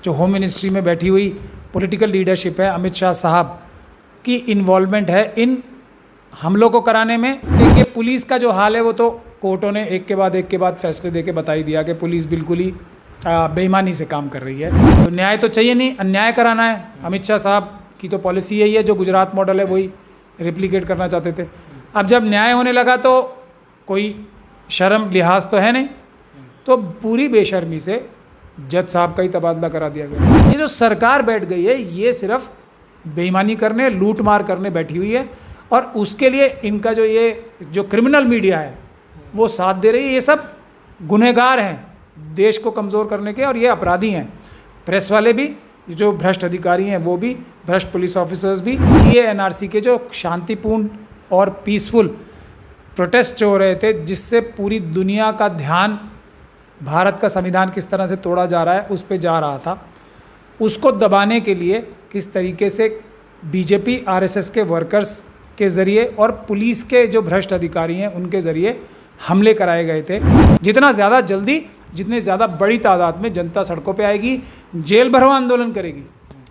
जो home ministry में बैठी हुई पॉलिटिकल लीडरशिप है, अमित शाह साहब की इन्वॉल्वमेंट है इन हमलों को कराने में। देखिए पुलिस का जो हाल है वो तो कोर्टों ने एक के बाद फैसले देके बता ही दिया कि पुलिस बिल्कुल ही बेईमानी से काम कर रही है। तो न्याय तो चाहिए नहीं, अन्याय कराना है। अमित शाह साहब की तो पॉलिसी यही है, जो गुजरात मॉडल है वही रेप्लिकेट करना चाहते थे। अब जब न्याय होने लगा तो कोई शर्म लिहाज तो है नहीं, तो पूरी बेशर्मी से जज साहब का ही तबादला करा दिया गया। ये जो सरकार बैठ गई है ये सिर्फ बेईमानी करने, लूट मार करने बैठी हुई है, और उसके लिए इनका जो क्रिमिनल मीडिया है वो साथ दे रही है। ये सब गुनहगार हैं देश को कमज़ोर करने के, और ये अपराधी हैं। प्रेस वाले भी, जो भ्रष्ट अधिकारी हैं वो भी, भ्रष्ट पुलिस ऑफिसर्स भी। CA NRC के जो शांतिपूर्ण और पीसफुल प्रोटेस्ट जो हो रहे थे, जिससे पूरी दुनिया का ध्यान भारत का संविधान किस तरह से तोड़ा जा रहा है उस पे जा रहा था, उसको दबाने के लिए किस तरीके से BJP RSS के वर्कर्स के ज़रिए और पुलिस के जो भ्रष्ट अधिकारी हैं उनके ज़रिए हमले कराए गए थे। जितना ज़्यादा जल्दी, जितने ज़्यादा बड़ी तादाद में जनता सड़कों पे आएगी, जेल भरो आंदोलन करेगी,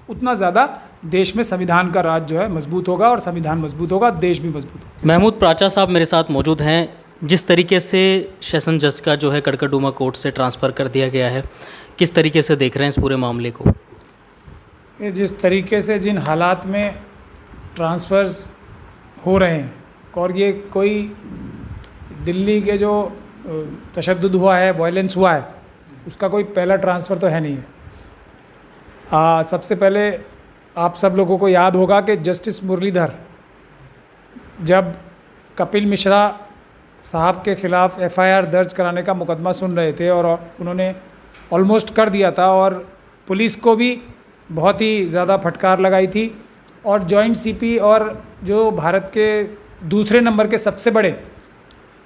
उतना ज़्यादा देश में संविधान का राज जो है मजबूत होगा, और संविधान मजबूत होगा, देश भी मजबूत होगा। महमूद प्राचा साहब मेरे साथ मौजूद हैं। जिस तरीके से सेशन जज का जो है कड़कड़डूमा कोर्ट से ट्रांसफ़र कर दिया गया है, किस तरीके से देख रहे हैं इस पूरे मामले को? ये जिस तरीके से जिन हालात में ट्रांसफ़र्स हो रहे हैं, और ये कोई दिल्ली के जो तशद्दुद हुआ है, वायलेंस हुआ है, उसका कोई पहला ट्रांसफ़र तो है नहीं है। सबसे पहले आप सब लोगों को याद होगा कि जस्टिस मुरलीधर जब कपिल मिश्रा साहब के ख़िलाफ़ FIR दर्ज कराने का मुकदमा सुन रहे थे, और उन्होंने ऑलमोस्ट कर दिया था, और पुलिस को भी बहुत ही ज़्यादा फटकार लगाई थी, और जॉइंट CP और जो भारत के दूसरे नंबर के सबसे बड़े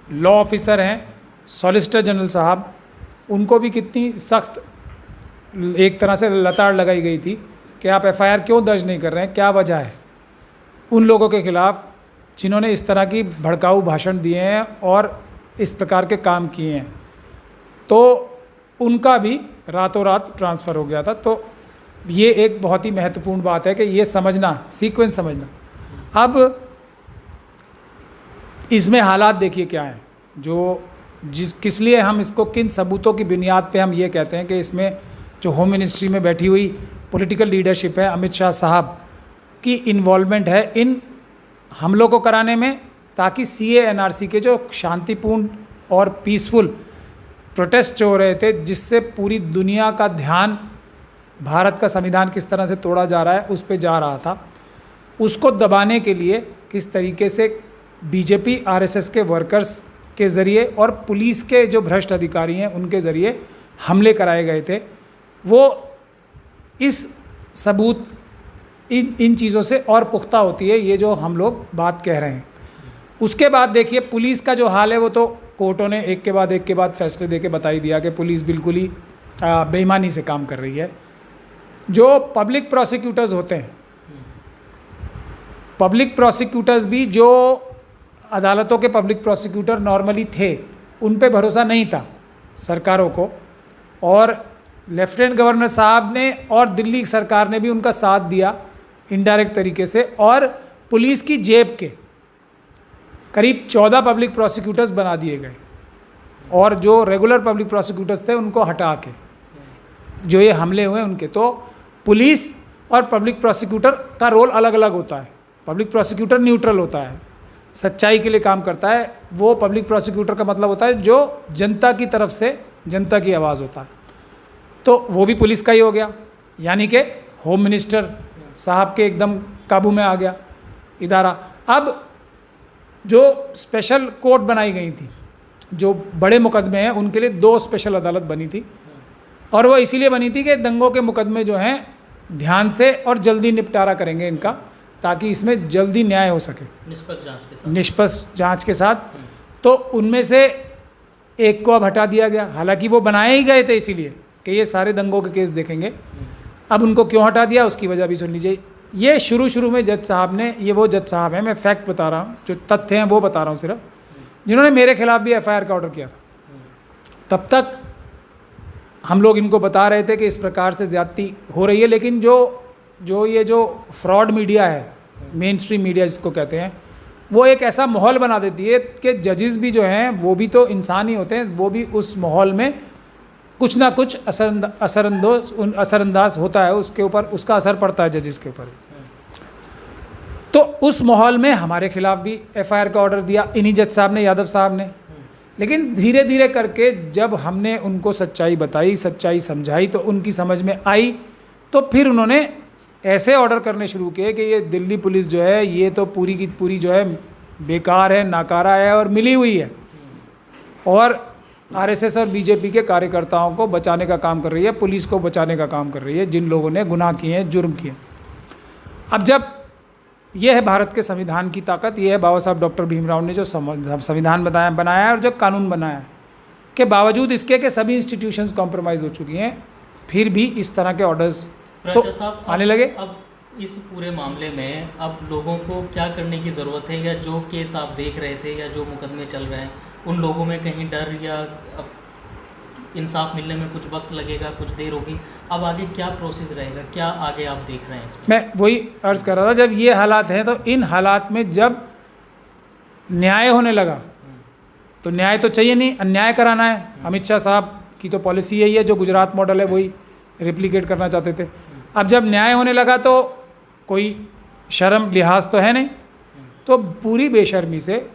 लॉ ऑफिसर हैं सॉलिसिटर जनरल साहब, उनको भी कितनी सख्त एक तरह से लताड़ लगाई गई थी कि आप FIR क्यों दर्ज नहीं कर रहे हैं, क्या वजह है उन लोगों के ख़िलाफ़ जिन्होंने इस तरह की भड़काऊ भाषण दिए हैं और इस प्रकार के काम किए हैं। तो उनका भी रातों रात ट्रांसफ़र हो गया था। तो ये एक बहुत ही महत्वपूर्ण बात है कि ये समझना, सीक्वेंस समझना। अब इसमें हालात देखिए क्या है, जो किस लिए हम इसको, किन सबूतों की बुनियाद पे हम ये कहते हैं कि इसमें जो होम मिनिस्ट्री में बैठी हुई पॉलिटिकल लीडरशिप है, अमित शाह साहब की इन्वॉल्वमेंट है इन हमलों को कराने में, ताकि CA NRC के जो शांतिपूर्ण और पीसफुल प्रोटेस्ट जो हो रहे थे, जिससे पूरी दुनिया का ध्यान भारत का संविधान किस तरह से तोड़ा जा रहा है उस पे जा रहा था, उसको दबाने के लिए किस तरीके से BJP RSS के वर्कर्स के ज़रिए और पुलिस के जो भ्रष्ट अधिकारी हैं उनके ज़रिए हमले कराए गए थे। वो इस सबूत इन चीज़ों से और पुख्ता होती है, ये जो हम लोग बात कह रहे हैं। उसके बाद देखिए पुलिस का जो हाल है वो तो कोर्टों ने एक के बाद फैसले देके बता ही दिया कि पुलिस बिल्कुल ही बेईमानी से काम कर रही है। जो पब्लिक प्रोसिक्यूटर्स होते हैं, पब्लिक प्रोसिक्यूटर्स भी जो अदालतों के पब्लिक प्रोसिक्यूटर नॉर्मली थे, उन पे भरोसा नहीं था सरकारों को, और लेफ्टिनेंट गवर्नर साहब ने और दिल्ली सरकार ने भी उनका साथ दिया इनडायरेक्ट तरीके से, और पुलिस की जेब के करीब 14 पब्लिक प्रोसिक्यूटर्स बना दिए गए, और जो रेगुलर पब्लिक प्रोसिक्यूटर्स थे उनको हटा के जो ये हमले हुए उनके। तो पुलिस और पब्लिक प्रोसिक्यूटर का रोल अलग अलग होता है। पब्लिक प्रोसिक्यूटर न्यूट्रल होता है, सच्चाई के लिए काम करता है। वो पब्लिक प्रोसिक्यूटर का मतलब होता है जो जनता की तरफ से जनता की आवाज़ होता है। तो वो भी पुलिस का ही हो गया, यानी कि होम मिनिस्टर साहब के एकदम काबू में आ गया इदारा। अब जो स्पेशल कोर्ट बनाई गई थी, जो बड़े मुकदमे हैं उनके लिए 2 स्पेशल अदालत बनी थी, और वो इसीलिए बनी थी कि दंगों के मुकदमे जो हैं ध्यान से और जल्दी निपटारा करेंगे इनका, ताकि इसमें जल्दी न्याय हो सके निष्पक्ष जांच के साथ। तो उनमें से एक को अब हटा दिया गया, हालांकि वो बनाए ही गए थे इसीलिए कि ये सारे दंगों के केस देखेंगे। अब उनको क्यों हटा दिया उसकी वजह भी सुन लीजिए। ये शुरू में जज साहब ने, ये वो जज साहब हैं, मैं फैक्ट बता रहा हूँ, जो तथ्य हैं वो बता रहा हूँ सिर्फ, जिन्होंने मेरे खिलाफ भी FIR का ऑर्डर किया था। तब तक हम लोग इनको बता रहे थे कि इस प्रकार से ज़्यादती हो रही है, लेकिन जो फ्रॉड मीडिया है, मेन स्ट्रीम मीडिया जिसको कहते हैं, वो एक ऐसा माहौल बना देती है कि जजेस भी जो हैं वो भी तो इंसान ही होते हैं, वो भी उस माहौल में कुछ ना कुछ असरअंदाज होता है, उसके ऊपर उसका असर पड़ता है जजेस के ऊपर। तो उस माहौल में हमारे खिलाफ भी एफआईआर का ऑर्डर दिया इन्हीं जज साहब ने, यादव साहब ने। लेकिन धीरे धीरे करके जब हमने उनको सच्चाई बताई, सच्चाई समझाई, तो उनकी समझ में आई, तो फिर उन्होंने ऐसे ऑर्डर करने शुरू किए कि ये दिल्ली पुलिस जो है ये तो पूरी की पूरी जो है बेकार है, नाकारा है और मिली हुई है, और आरएसएस और बीजेपी के कार्यकर्ताओं को बचाने का काम कर रही है, पुलिस को बचाने का काम कर रही है, जिन लोगों ने गुनाह किए हैं, जुर्म किए। अब जब ये है भारत के संविधान की ताकत, ये है बाबा साहब डॉक्टर भीमराव ने जो संविधान बनाया है और जो कानून बनाया है, के बावजूद इसके कि सभी इंस्टीट्यूशंस कॉम्प्रोमाइज़ हो चुकी हैं, फिर भी इस तरह के ऑर्डर्स तो आने लगे। अब इस पूरे मामले में अब लोगों को क्या करने की ज़रूरत है, या जो केस आप देख रहे थे या जो मुकदमे चल रहे हैं उन लोगों में कहीं डर या अब इंसाफ मिलने में कुछ वक्त लगेगा, कुछ देर होगी, अब आगे क्या प्रोसेस रहेगा, क्या आगे आप देख रहे हैं इसमें? मैं वही अर्ज़ कर रहा था, जब ये हालात हैं तो इन हालात में जब न्याय होने लगा तो न्याय तो चाहिए नहीं, अन्याय कराना है। अमित शाह साहब की तो पॉलिसी यही है, जो गुजरात मॉडल है वही रेप्लिकेट करना चाहते थे। अब जब न्याय होने लगा तो कोई शर्म लिहाज तो है नहीं, तो पूरी बेशर्मी से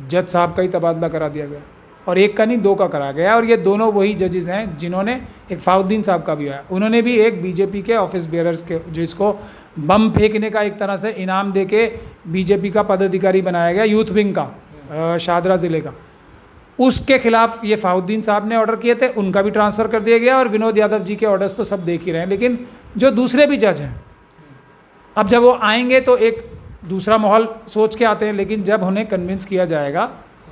जज साहब का ही तबादला करा दिया गया, और एक का नहीं दो का करा गया। और ये दोनों वही जजेस हैं जिन्होंने, एक फाउद्दीन साहब का भी आया, उन्होंने भी एक बीजेपी के ऑफिस बेयरर्स के, जिसको बम फेंकने का एक तरह से इनाम देके बीजेपी का पदाधिकारी बनाया गया, यूथ विंग का, शाहदरा ज़िले का, उसके खिलाफ ये फाउद्दीन साहब ने ऑर्डर किए थे, उनका भी ट्रांसफ़र कर दिया गया। और विनोद यादव जी के ऑर्डर्स तो सब देख ही रहे हैं। लेकिन जो दूसरे भी जज हैं, अब जब वो आएंगे तो एक दूसरा माहौल सोच के आते हैं, लेकिन जब उन्हें कन्विंस किया जाएगा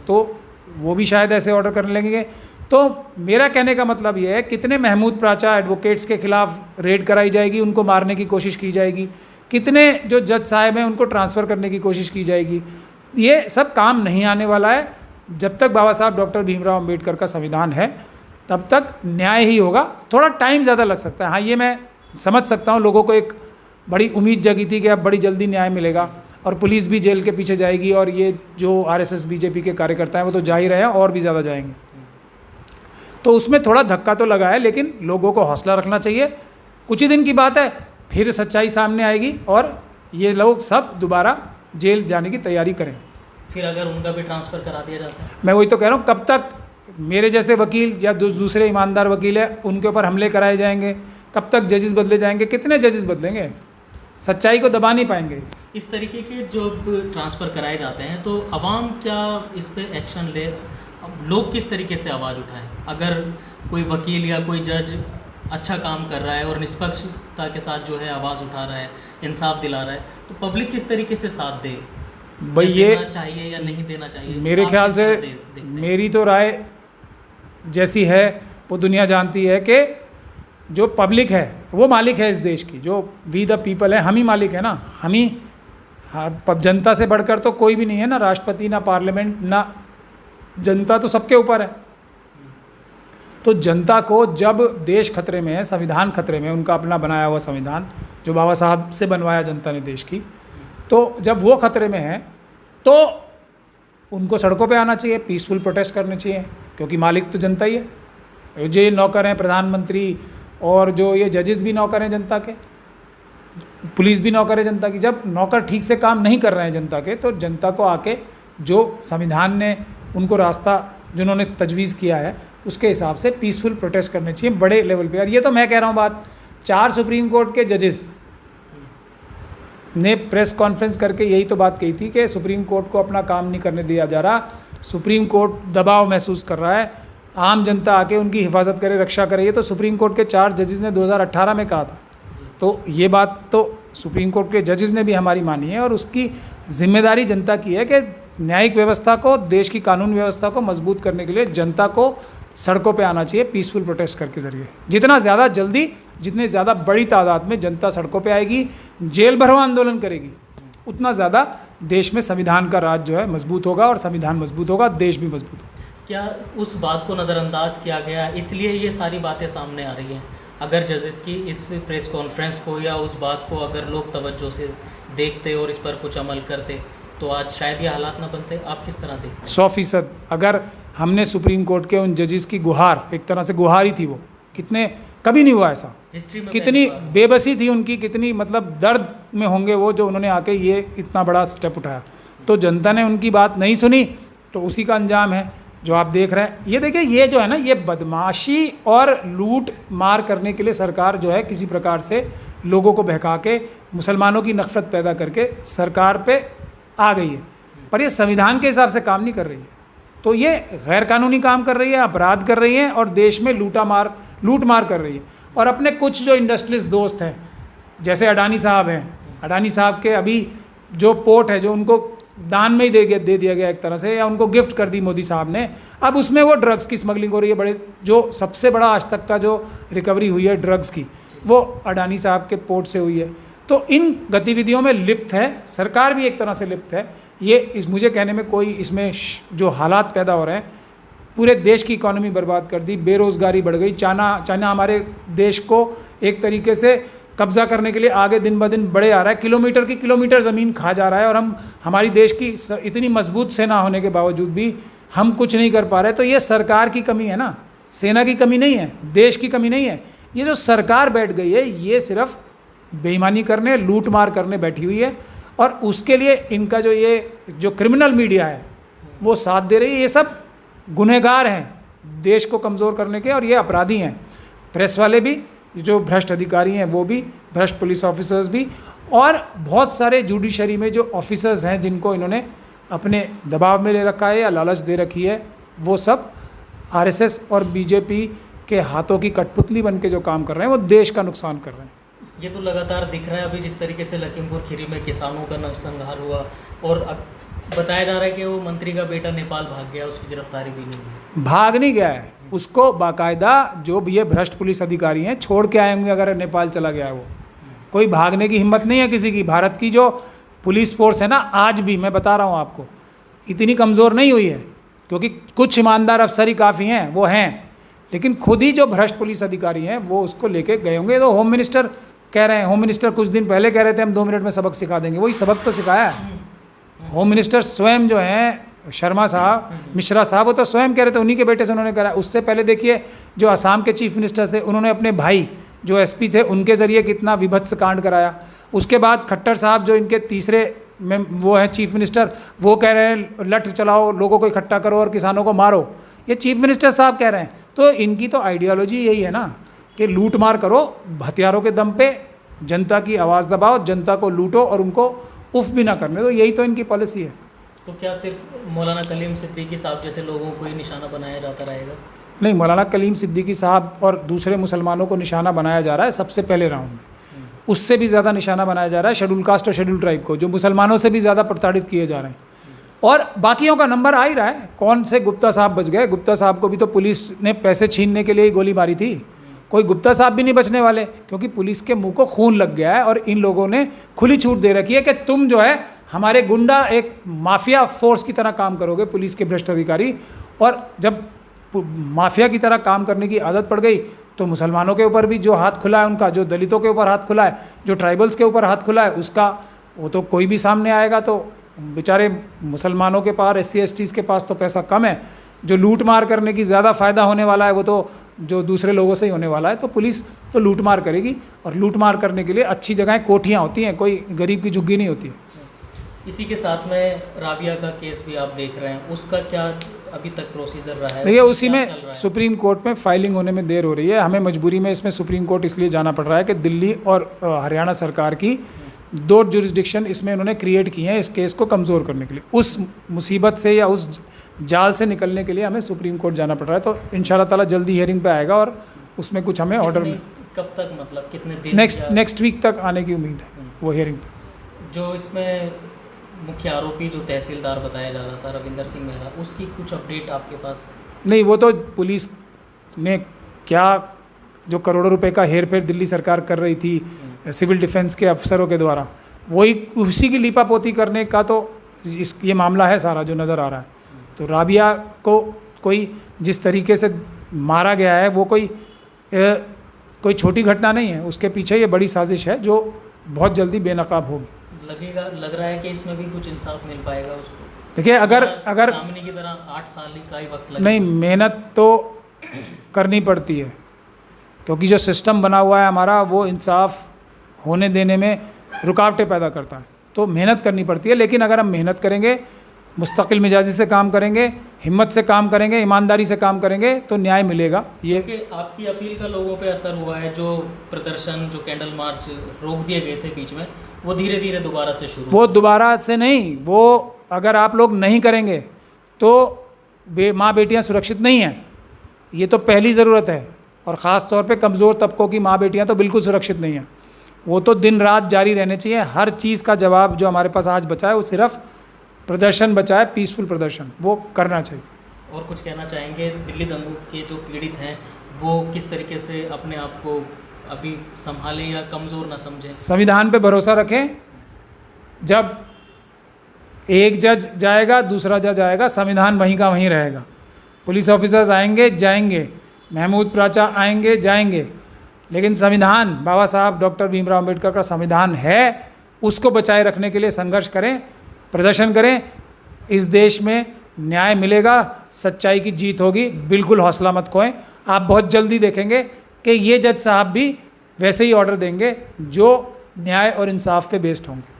तो वो भी शायद ऐसे ऑर्डर करने लगेंगे। तो मेरा कहने का मतलब ये है, कितने महमूद प्राचा एडवोकेट्स के खिलाफ रेड कराई जाएगी, उनको मारने की कोशिश की जाएगी, कितने जो जज साहब हैं उनको ट्रांसफ़र करने की कोशिश की जाएगी। ये सब काम नहीं आने वाला है। जब तक बाबा साहब डॉक्टर भीमराव अम्बेडकर का संविधान है तब तक न्याय ही होगा। थोड़ा टाइम ज़्यादा लग सकता है, हाँ ये मैं समझ सकता हूँ। लोगों को एक बड़ी उम्मीद जगी थी कि अब बड़ी जल्दी न्याय मिलेगा और पुलिस भी जेल के पीछे जाएगी, और ये जो आरएसएस बीजेपी के कार्यकर्ता हैं वो तो जा ही रहे हैं और भी ज़्यादा जाएंगे। तो उसमें थोड़ा धक्का तो लगा है, लेकिन लोगों को हौसला रखना चाहिए। कुछ ही दिन की बात है, फिर सच्चाई सामने आएगी और ये लोग सब दोबारा जेल जाने की तैयारी करें। फिर अगर उनका भी ट्रांसफ़र करा दिया जाता है, मैं वही तो कह रहा हूँ, कब तक मेरे जैसे वकील या दूसरे ईमानदार वकील हैं उनके ऊपर हमले कराए जाएंगे, कब तक जजेस बदले जाएंगे, कितने जजेस बदलेंगे, सच्चाई को दबा नहीं पाएंगे। इस तरीके के जो ट्रांसफ़र कराए जाते हैं तो अवाम क्या इस पे एक्शन ले, अब लोग किस तरीके से आवाज़ उठाएं? अगर कोई वकील या कोई जज अच्छा काम कर रहा है और निष्पक्षता के साथ जो है आवाज़ उठा रहा है, इंसाफ दिला रहा है, तो पब्लिक किस तरीके से साथ दे? भाई ये देना चाहिए या नहीं देना चाहिए? मेरे ख्याल से मेरी तो राय जैसी है वो दुनिया जानती है कि जो पब्लिक है वो मालिक है इस देश की, जो वी द पीपल है, हम ही मालिक है ना, हम ही, हाँ, जनता से बढ़कर तो कोई भी नहीं है ना, राष्ट्रपति ना पार्लियामेंट ना, जनता तो सबके ऊपर है। तो जनता को जब देश खतरे में है, संविधान खतरे में, उनका अपना बनाया हुआ संविधान जो बाबा साहब से बनवाया जनता ने देश की, तो जब वो खतरे में है तो उनको सड़कों पे आना चाहिए, पीसफुल प्रोटेस्ट करने चाहिए, क्योंकि मालिक तो जनता ही है। जो ये नौकर हैं प्रधानमंत्री, और जो ये जजेस भी नौकर हैं जनता के, पुलिस भी नौकर है जनता की। जब नौकर ठीक से काम नहीं कर रहे हैं जनता के, तो जनता को आके जो संविधान ने उनको रास्ता जिन्होंने तजवीज़ किया है उसके हिसाब से पीसफुल प्रोटेस्ट करने चाहिए बड़े लेवल पे। और ये तो मैं कह रहा हूँ बात, 4 सुप्रीम कोर्ट के जजेस ने प्रेस कॉन्फ्रेंस करके यही तो बात कही थी कि सुप्रीम कोर्ट को अपना काम नहीं करने दिया जा रहा, सुप्रीम कोर्ट दबाव महसूस कर रहा है, आम जनता आके उनकी हिफाजत करे, रक्षा करे। ये तो सुप्रीम कोर्ट के 4 जजेस ने 2018 में कहा था। तो ये बात तो सुप्रीम कोर्ट के जजेस ने भी हमारी मानी है, और उसकी जिम्मेदारी जनता की है कि न्यायिक व्यवस्था को, देश की कानून व्यवस्था को मजबूत करने के लिए जनता को सड़कों पे आना चाहिए पीसफुल प्रोटेस्ट करके ज़रिए। जितना ज़्यादा जल्दी, जितने ज़्यादा बड़ी तादाद में जनता सड़कों पे आएगी, जेल भरो आंदोलन करेगी, उतना ज़्यादा देश में संविधान का राज जो है मजबूत होगा, और संविधान मजबूत होगा, देश भी मजबूत होगा। क्या उस बात को नज़रअंदाज किया गया, इसलिए ये सारी बातें सामने आ रही हैं? अगर जजेस की इस प्रेस कॉन्फ्रेंस को या उस बात को अगर लोग तवज्जो से देखते और इस पर कुछ अमल करते तो आज शायद ये हालात ना बनते। आप किस तरह देखते 100%। अगर हमने सुप्रीम कोर्ट के उन जजेस की गुहार, एक तरह से गुहार ही थी वो, कितने कभी नहीं हुआ ऐसा, हिस्ट्री में? कितनी बेबसी थी उनकी, कितनी मतलब दर्द में होंगे वो जो उन्होंने आके ये इतना बड़ा स्टेप उठाया। तो जनता ने उनकी बात नहीं सुनी तो उसी का अंजाम है जो आप देख रहे हैं। ये देखिए, ये जो है ना, ये बदमाशी और लूट मार करने के लिए सरकार जो है किसी प्रकार से लोगों को बहका के मुसलमानों की नफरत पैदा करके सरकार पे आ गई है, पर ये संविधान के हिसाब से काम नहीं कर रही है। तो ये गैर कानूनी काम कर रही है, अपराध कर रही है और देश में लूट मार कर रही है। और अपने कुछ जो इंडस्ट्रियलिस्ट दोस्त हैं, जैसे अडानी साहब हैं, अडानी साहब के अभी जो पोर्ट है जो उनको दान में ही दे दिया गया एक तरह से, या उनको गिफ्ट कर दी मोदी साहब ने, अब उसमें वो ड्रग्स की स्मगलिंग हो रही है। बड़े जो सबसे बड़ा आज तक का जो रिकवरी हुई है ड्रग्स की, वो अडानी साहब के पोर्ट से हुई है। तो इन गतिविधियों में लिप्त है सरकार, भी एक तरह से लिप्त है। ये मुझे कहने में कोई इसमें जो हालात पैदा हो रहे हैं, पूरे देश की इकोनॉमी बर्बाद कर दी, बेरोज़गारी बढ़ गई। चाइना हमारे देश को एक तरीके से कब्ज़ा करने के लिए आगे दिन ब दिन बढ़े आ रहा है, किलोमीटर की किलोमीटर ज़मीन खा जा रहा है, और हमारी देश की इतनी मजबूत सेना होने के बावजूद भी हम कुछ नहीं कर पा रहे। तो ये सरकार की कमी है ना, सेना की कमी नहीं है, देश की कमी नहीं है। ये जो सरकार बैठ गई है, ये सिर्फ बेईमानी करने, लूट मार करने बैठी हुई है, और उसके लिए इनका जो क्रिमिनल मीडिया है वो साथ दे रही है। ये सब गुनहगार हैं देश को कमज़ोर करने के, और ये अपराधी हैं। प्रेस वाले भी, जो भ्रष्ट अधिकारी हैं वो भी, भ्रष्ट पुलिस ऑफिसर्स भी, और बहुत सारे जुडिशरी में जो ऑफिसर्स हैं जिनको इन्होंने अपने दबाव में ले रखा है या लालच दे रखी है, वो सब आरएसएस और बीजेपी के हाथों की कठपुतली बन के जो काम कर रहे हैं वो देश का नुकसान कर रहे हैं। ये तो लगातार दिख रहा है। अभी जिस तरीके से लखीमपुर खीरी में किसानों का नरसंहार हुआ, और अब बताया जा रहा है कि वो मंत्री का बेटा नेपाल भाग गया, उसकी गिरफ्तारी भी नहीं हुई। भाग नहीं गया है, उसको बाकायदा जो भी ये भ्रष्ट पुलिस अधिकारी हैं छोड़ के आए होंगे अगर नेपाल चला गया है। वो कोई भागने की हिम्मत नहीं है किसी की। भारत की जो पुलिस फोर्स है ना, आज भी मैं बता रहा हूँ आपको, इतनी कमज़ोर नहीं हुई है, क्योंकि कुछ ईमानदार अफसर ही काफ़ी हैं, वो हैं, लेकिन खुद ही जो भ्रष्ट पुलिस अधिकारी हैं वो उसको लेके गए होंगे। तो होम मिनिस्टर कह रहे हैं, होम मिनिस्टर कुछ दिन पहले कह रहे थे हम 2 मिनट में सबक सिखा देंगे, वही सबक तो सिखाया है। होम मिनिस्टर स्वयं जो हैं शर्मा साहब, मिश्रा साहब, वो तो स्वयं कह रहे थे, उन्हीं के बेटे से उन्होंने करा। उससे पहले देखिए जो असम के चीफ मिनिस्टर थे, उन्होंने अपने भाई जो एसपी थे उनके ज़रिए कितना विभत्स कांड कराया। उसके बाद खट्टर साहब जो इनके तीसरे में वो हैं चीफ मिनिस्टर, वो कह रहे हैं लठ चलाओ, लोगों को इकट्ठा करो और किसानों को मारो। ये चीफ मिनिस्टर साहब कह रहे हैं। तो इनकी तो आइडियोलॉजी यही है ना कि लूट मार करो, हथियारों के दम पे जनता की आवाज़ दबाओ, जनता को लूटो और उनको उफ भी ना करने दो। यही तो इनकी पॉलिसी है। तो क्या सिर्फ मौलाना कलीम सिद्दीकी साहब जैसे लोगों को ही निशाना बनाया जाता रहेगा? नहीं, मौलाना कलीम सिद्दीकी साहब और दूसरे मुसलमानों को निशाना बनाया जा रहा है सबसे पहले राउंड में। उससे भी ज़्यादा निशाना बनाया जा रहा है शेड्यूल कास्ट और शेड्यूल ट्राइब को, जो मुसलमानों से भी ज़्यादा प्रताड़ित किए जा रहे हैं। और बाकियों का नंबर आ ही रहा है। कौन से गुप्ता साहब बच गए? गुप्ता साहब को भी तो पुलिस ने पैसे छीनने के लिए ही गोली मारी थी। कोई गुप्ता साहब भी नहीं बचने वाले, क्योंकि पुलिस के मुंह को खून लग गया है और इन लोगों ने खुली छूट दे रखी है कि तुम जो है हमारे गुंडा एक माफिया फोर्स की तरह काम करोगे, पुलिस के भ्रष्ट अधिकारी। और जब माफिया की तरह काम करने की आदत पड़ गई तो मुसलमानों के ऊपर भी जो हाथ खुला है उनका, जो दलितों के ऊपर हाथ खुला है, जो ट्राइबल्स के ऊपर हाथ खुला है, उसका वो तो कोई भी सामने आएगा। तो बेचारे मुसलमानों के पास, SC/STs के पास तो पैसा कम है, जो लूट मार करने की ज़्यादा फ़ायदा होने वाला है वो तो जो दूसरे लोगों से ही होने वाला है। तो पुलिस तो लूट मार करेगी, और लूट मार करने के लिए अच्छी जगहें कोठियाँ होती हैं, कोई गरीब की झुग्गी नहीं होती है। इसी के साथ में राबिया का केस भी आप देख रहे हैं, उसका क्या अभी तक प्रोसीजर रहा है? देखिए, उसी में सुप्रीम कोर्ट में फाइलिंग होने में देर हो रही है। हमें मजबूरी में इसमें सुप्रीम कोर्ट इसलिए जाना पड़ रहा है कि दिल्ली और हरियाणा सरकार की 2 जुरिस्डिक्शन इसमें उन्होंने क्रिएट की हैं इस केस को कमज़ोर करने के लिए। उस मुसीबत से या उस जाल से निकलने के लिए हमें सुप्रीम कोर्ट जाना पड़ रहा है। तो इंशाल्लाह ताला जल्दी हियरिंग पे आएगा और उसमें कुछ हमें ऑर्डर में कब तक, मतलब कितने दिन? नेक्स्ट वीक तक आने की उम्मीद है वो हियरिंग पे। जो इसमें मुख्य आरोपी जो तहसीलदार बताया जा रहा था रविंदर सिंह मेहरा, उसकी कुछ अपडेट आपके पास? नहीं, वो तो पुलिस ने क्या जो करोड़ों रुपए का हेर फेर दिल्ली सरकार कर रही थी सिविल डिफेंस के अफसरों के द्वारा, वही उसी की लीपापोती करने का तो ये मामला है सारा जो नज़र आ रहा है। तो राबिया को कोई जिस तरीके से मारा गया है वो कोई छोटी घटना नहीं है, उसके पीछे ये बड़ी साजिश है जो बहुत जल्दी बेनकाब होगी। लग रहा है कि इसमें भी कुछ इंसाफ मिल पाएगा उसको। देखिए अगर कामिनी की तरह 8 साल का ही वक्त लगेगा। नहीं, मेहनत तो करनी पड़ती है क्योंकि जो सिस्टम बना हुआ है हमारा वो इंसाफ होने देने में रुकावटें पैदा करता है, तो मेहनत करनी पड़ती है। लेकिन अगर हम मेहनत करेंगे, मुस्तकिल मिजाजी से काम करेंगे, हिम्मत से काम करेंगे, ईमानदारी से काम करेंगे तो न्याय मिलेगा। ये कि आपकी अपील का लोगों पे असर हुआ है, जो प्रदर्शन, जो कैंडल मार्च रोक दिए गए थे बीच में, वो धीरे धीरे दोबारा से शुरू वो दोबारा से नहीं, वो अगर आप लोग नहीं करेंगे तो माँ बेटियाँ सुरक्षित नहीं हैं, ये तो पहली ज़रूरत है। और ख़ास तौर पे कमज़ोर तबकों की माँ बेटियाँ तो बिल्कुल सुरक्षित नहीं हैं, वो तो दिन रात जारी रहने चाहिए। हर चीज़ का जवाब जो हमारे पास आज बचा है वो सिर्फ प्रदर्शन बचा है, पीसफुल प्रदर्शन, वो करना चाहिए। और कुछ कहना चाहेंगे दिल्ली दंगों के जो पीड़ित हैं वो किस तरीके से अपने आप को अभी संभालें या कमज़ोर ना समझें? संविधान पे भरोसा रखें। जब एक जज जाएगा दूसरा जज आएगा, संविधान वहीं का वहीं रहेगा। पुलिस ऑफिसर्स आएंगे जाएंगे, महमूद प्राचा आएंगे जाएंगे, लेकिन संविधान, बाबा साहब डॉक्टर भीमराव अम्बेडकर का संविधान है, उसको बचाए रखने के लिए संघर्ष करें, प्रदर्शन करें। इस देश में न्याय मिलेगा, सच्चाई की जीत होगी। बिल्कुल हौसला मत खोएं। आप बहुत जल्दी देखेंगे कि ये जज साहब भी वैसे ही ऑर्डर देंगे जो न्याय और इंसाफ पे बेस्ड होंगे।